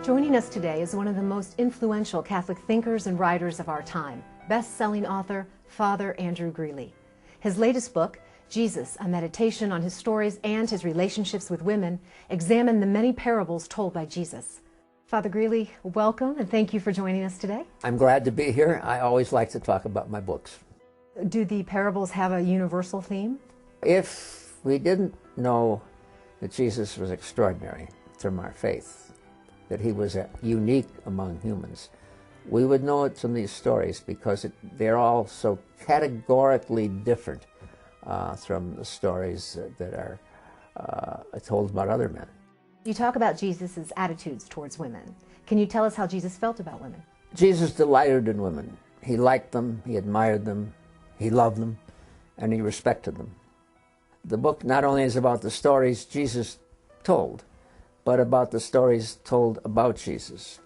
Joining us today is one of the most influential Catholic thinkers and writers of our time, best-selling author, Father Andrew Greeley. His latest book, Jesus, a meditation on his stories and his relationships with women, examine the many parables told by Jesus. Father Greeley, welcome and thank you for joining us today. I'm glad to be here. I always like to talk about my books. Do the parables have a universal theme? If we didn't know that Jesus was extraordinary from our faith, that he was unique among humans, we would know it from these stories because they're all so categorically different from the stories that are told about other men. You talk about Jesus' attitudes towards women. Can you tell us how Jesus felt about women? Jesus delighted in women. He liked them, he admired them, he loved them, and he respected them. The book not only is about the stories Jesus told, but about the stories told about Jesus.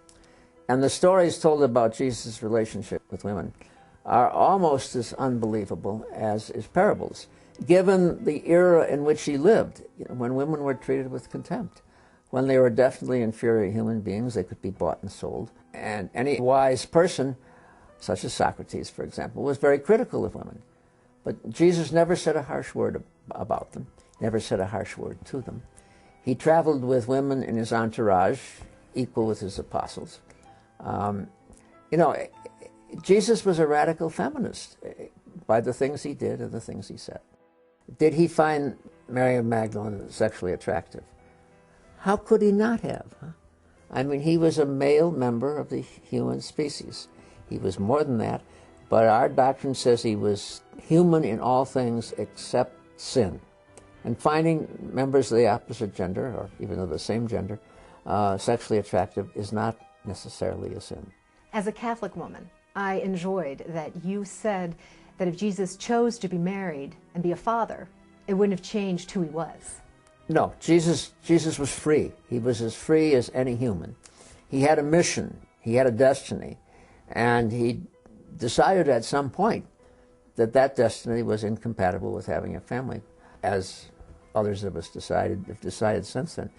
And the stories told about Jesus' relationship with women are almost as unbelievable as his parables, given the era in which he lived, when women were treated with contempt, when they were definitely inferior human beings. They could be bought and sold. And any wise person, such as Socrates, for example, was very critical of women. But Jesus never said a harsh word about them, never said a harsh word to them. He traveled with women in his entourage, equal with his apostles. Jesus was a radical feminist by the things he did and the things he said. Did he find Mary of Magdalene sexually attractive? How could he not have? Huh? I mean, he was a male member of the human species. He was more than that, but our doctrine says he was human in all things except sin. And finding members of the opposite gender, or even of the same gender, sexually attractive is not necessarily a sin. As a Catholic woman, I enjoyed that you said that if Jesus chose to be married and be a father, it wouldn't have changed who he was. No, Jesus was free. He was as free as any human. He had a mission. He had a destiny. And he decided at some point that that destiny was incompatible with having a family, as others of us have decided since then.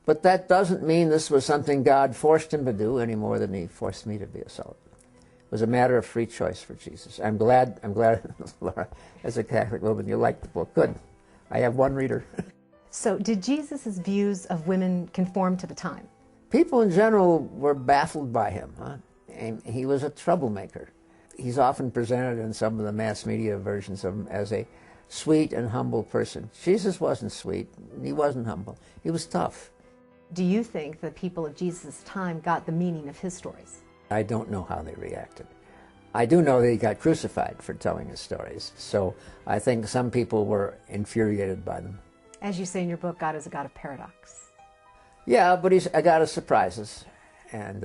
But that doesn't mean this was something God forced him to do any more than he forced me to be a celibate. It was a matter of free choice for Jesus. I'm glad, Laura, as a Catholic woman, you like the book. Good. I have one reader. So did Jesus' views of women conform to the time? People in general were baffled by him. Huh? And he was a troublemaker. He's often presented in some of the mass media versions of him as a sweet and humble person. Jesus wasn't sweet. He wasn't humble. He was tough. Do you think the people of Jesus' time got the meaning of his stories? I don't know how they reacted. I do know that he got crucified for telling his stories, so I think some people were infuriated by them. As you say in your book, God is a God of paradox. Yeah, but he's a God of surprises, and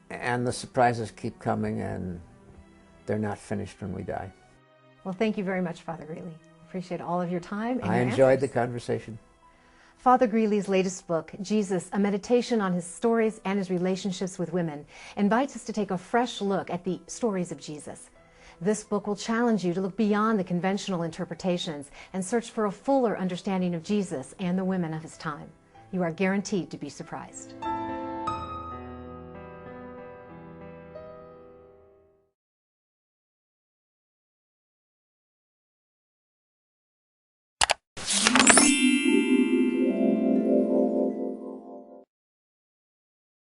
the surprises keep coming, and they're not finished when we die. Well, thank you very much, Father Greeley. Appreciate all of your time and I your enjoyed answers. the conversation. Father Greeley's latest book, Jesus, a meditation on his stories and his relationships with women, invites us to take a fresh look at the stories of Jesus. This book will challenge you to look beyond the conventional interpretations and search for a fuller understanding of Jesus and the women of his time. You are guaranteed to be surprised.